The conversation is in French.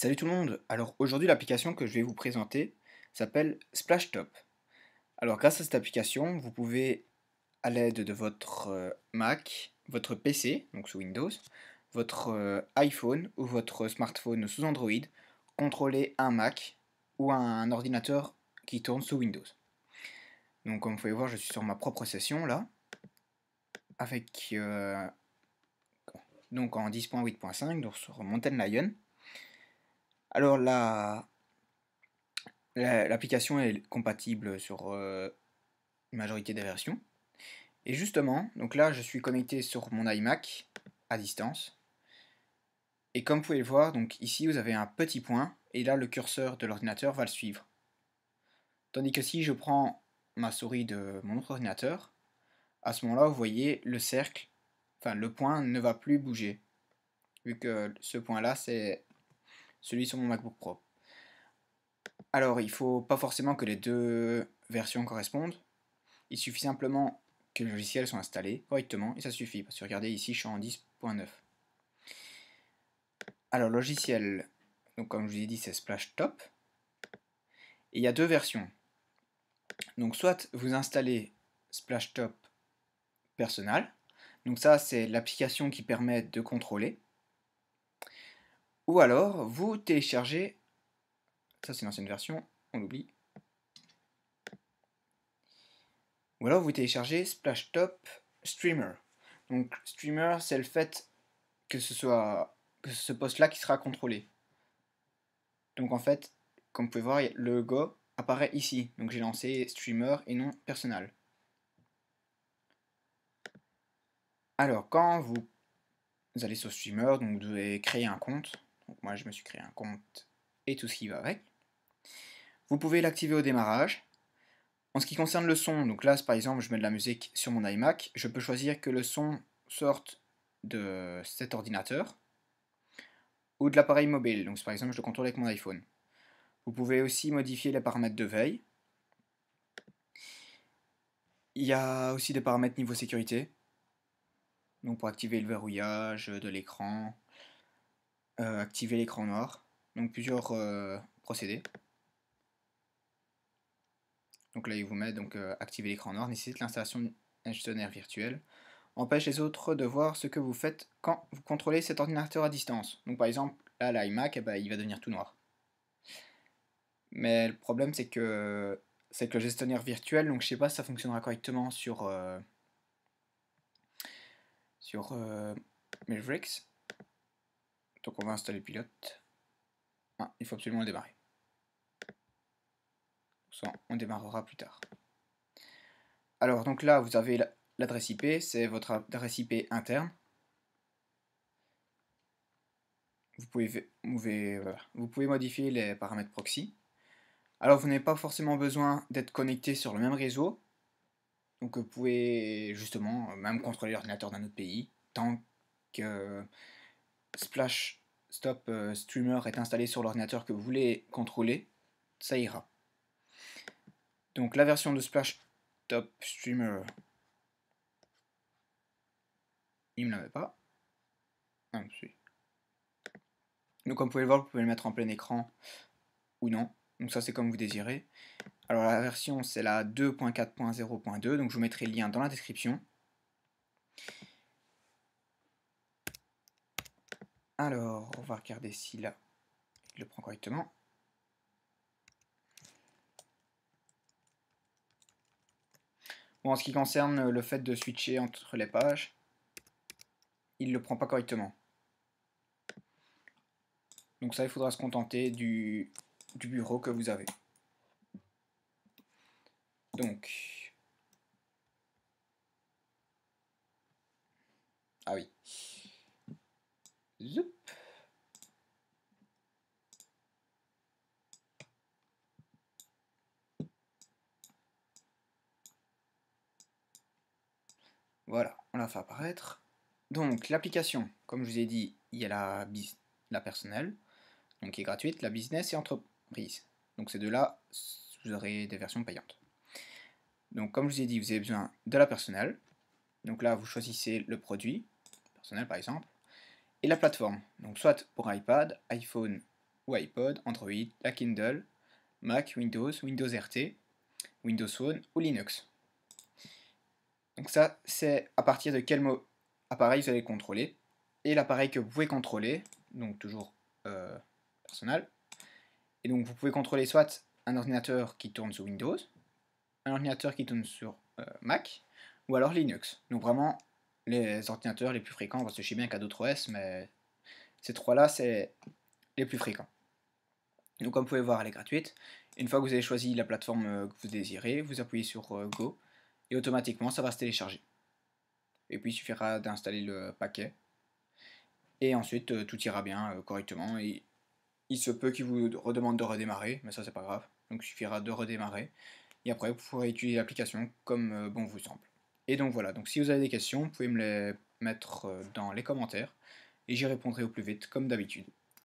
Salut tout le monde! Alors aujourd'hui l'application que je vais vous présenter s'appelle Splashtop. Alors grâce à cette application, vous pouvez à l'aide de votre Mac, votre PC, donc sous Windows, votre iPhone ou votre smartphone sous Android, contrôler un Mac ou un ordinateur qui tourne sous Windows. Donc comme vous pouvez voir, je suis sur ma propre session là, avec donc en 10.8.5, donc sur Mountain Lion. Alors l'application est compatible sur une majorité des versions. Et justement, donc là je suis connecté sur mon iMac à distance. Et comme vous pouvez le voir, donc ici vous avez un petit point, et là le curseur de l'ordinateur va le suivre. Tandis que si je prends ma souris de mon autre ordinateur, à ce moment-là vous voyez le cercle, enfin le point ne va plus bouger, vu que ce point-là c'est celui sur mon MacBook Pro. Alors il ne faut pas forcément que les deux versions correspondent, il suffit simplement que le logiciel soit installé correctement et ça suffit. Parce que regardez ici, je suis en 10.9. Alors logiciel, donc comme je vous ai dit, c'est Splashtop. Et il y a deux versions. Donc soit vous installez Splashtop Personal. Donc ça, c'est l'application qui permet de contrôler. Ou alors, vous téléchargez, ça c'est l'ancienne version, on l'oublie. Ou alors vous téléchargez Splashtop Streamer. Donc Streamer, c'est le fait que ce poste-là qui sera contrôlé. Donc en fait, comme vous pouvez voir, le logo apparaît ici. Donc j'ai lancé Streamer et non Personal. Alors quand vous allez sur Streamer, donc vous devez créer un compte. Donc moi je me suis créé un compte et tout ce qui va avec. Vous pouvez l'activer au démarrage. En ce qui concerne le son, donc là par exemple je mets de la musique sur mon iMac, je peux choisir que le son sorte de cet ordinateur ou de l'appareil mobile. Donc par exemple je le contrôle avec mon iPhone. Vous pouvez aussi modifier les paramètres de veille. Il y a aussi des paramètres niveau sécurité. Donc pour activer le verrouillage de l'écran, activer l'écran noir. Donc plusieurs procédés. Donc là il vous met donc activer l'écran noir, nécessite l'installation d'un gestionnaire virtuel. Empêche les autres de voir ce que vous faites quand vous contrôlez cet ordinateur à distance. Donc par exemple, là l'iMac, eh ben, il va devenir tout noir. Mais le problème c'est que le gestionnaire virtuel, donc je sais pas si ça fonctionnera correctement sur Mavericks. Donc on va installer le pilote. Ah, il faut absolument le démarrer. Ça, on démarrera plus tard. Alors donc là vous avez l'adresse IP, c'est votre adresse IP interne. Vous pouvez modifier les paramètres proxy. Alors vous n'avez pas forcément besoin d'être connecté sur le même réseau. Donc vous pouvez justement même contrôler l'ordinateur d'un autre pays tant que Splash Stop Streamer est installé sur l'ordinateur que vous voulez contrôler, ça ira. Donc la version de Splash Stop Streamer, il ne l'avait pas. Ah, si. Donc comme vous pouvez le voir, vous pouvez le mettre en plein écran ou non. Donc ça c'est comme vous désirez. Alors la version c'est la 2.4.0.2, donc je vous mettrai le lien dans la description. Alors on va regarder si là il le prend correctement. Bon, en ce qui concerne le fait de switcher entre les pages, il ne le prend pas correctement. Donc ça, il faudra se contenter du bureau que vous avez. Donc, ah oui. Zoup. Voilà, on l'a fait apparaître. Donc l'application, comme je vous ai dit, il y a la personnelle, donc qui est gratuite, la business et entreprise. Donc ces deux-là, vous aurez des versions payantes. Donc comme je vous ai dit, vous avez besoin de la personnelle. Donc là, vous choisissez le produit, personnel par exemple, et la plateforme. Donc soit pour iPad, iPhone ou iPod, Android, la Kindle, Mac, Windows, Windows RT, Windows Phone ou Linux. Donc ça, c'est à partir de quel appareil vous allez contrôler. Et l'appareil que vous pouvez contrôler, donc toujours personnel. Et donc vous pouvez contrôler soit un ordinateur qui tourne sur Windows, un ordinateur qui tourne sur Mac, ou alors Linux. Donc vraiment les ordinateurs les plus fréquents, parce que je sais bien qu'il y a d'autres OS, mais ces trois-là, c'est les plus fréquents. Donc comme vous pouvez voir, elle est gratuite. Une fois que vous avez choisi la plateforme que vous désirez, vous appuyez sur Go, et automatiquement ça va se télécharger. Et puis il suffira d'installer le paquet, et ensuite tout ira bien correctement, et il se peut qu'il vous redemande de redémarrer, mais ça c'est pas grave, donc il suffira de redémarrer, et après vous pourrez utiliser l'application comme bon vous semble. Et donc voilà, donc si vous avez des questions, vous pouvez me les mettre dans les commentaires, et j'y répondrai au plus vite comme d'habitude.